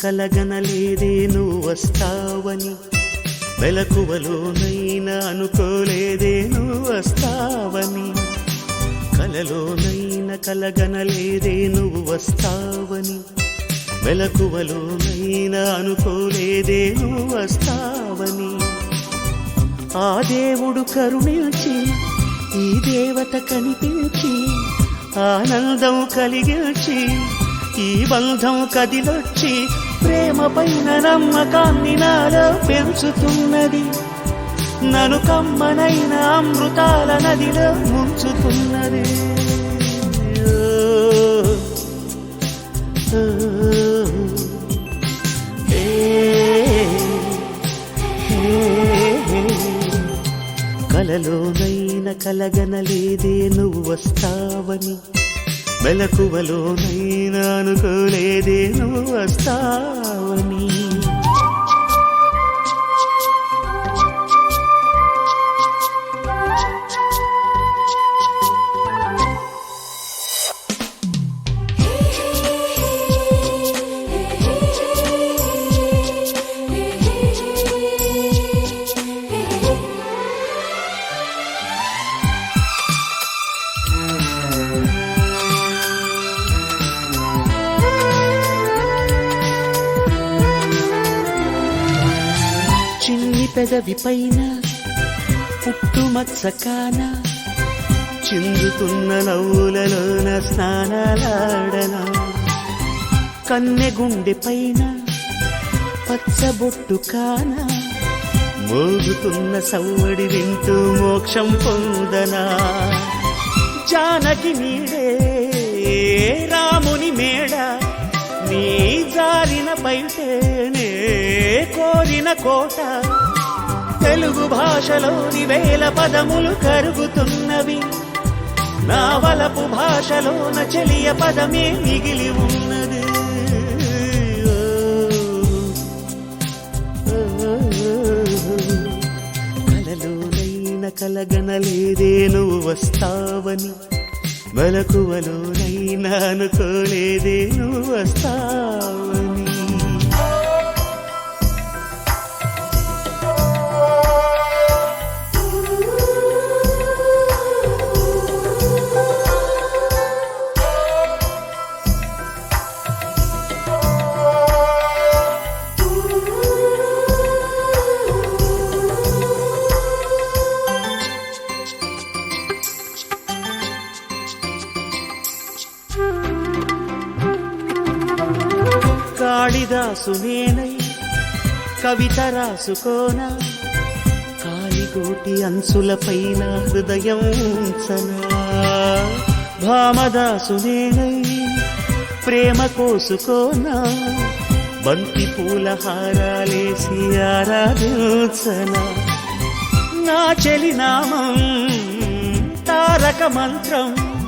కలగనలేదే నువ్వు వస్తావని, మెలకువలోనైనా అనుకోలేదే నువ్వు వస్తావని, కలలోనైనా కలగనలేదే నువ్వు వస్తావని, మెలకువలోనైనా అనుకోలేదే నువ్వు వస్తావని. ఆ దేవుడు కరుణించి ఈ దేవత కనిపించి ఆనందం కలిగించి ఈ బంధం కదిలొచ్చి ప్రేమ పైన నమ్మకాన్ని నాలో పెంచుతున్నది, నన్ను కమ్మనైన అమృతాల నదిలో ముంచుతున్నది. కలలోనైనా కలగనలేదే నువ్వు వస్తావని, మెలకువలోనైనా అనుకోలేదే నువ్వు వస్తావని. చిన్ని పెదవి పైన పుట్టుమచ్చకాన చిందుతున్న నవ్వులలోన స్నానాలాడనా, కన్నె గుండె పైన పచ్చబొట్టు కాన మోగుతున్న సవ్వడి వింటూ మోక్షం పొందనా. జానకి నీడే రాముని మేడ, నీ జారిన బయటేనే కోరిన కోట, తెలుగు భాషలోని వేల పదములు కరుగుతున్నవి, నా వలపు భాషలోన చెలియ పదమే మిగిలి ఉన్నది. కలలోనైనా కలగనలేదే నువ్వు వస్తావని, మెలకువలోనైనా అనుకోలేదే నువ్వు వస్తావని. కాళిదాసు నేనై కవిత రాసుకోనా, కాలిగోటి అంచులపైన హృదయం ఉంచనా. భామదాసు నేనై ప్రేమ కోసుకోనా, బంతి పూల హారాలేసి ఆరాధించనా. నా చెలి నామం తారక మంత్రం,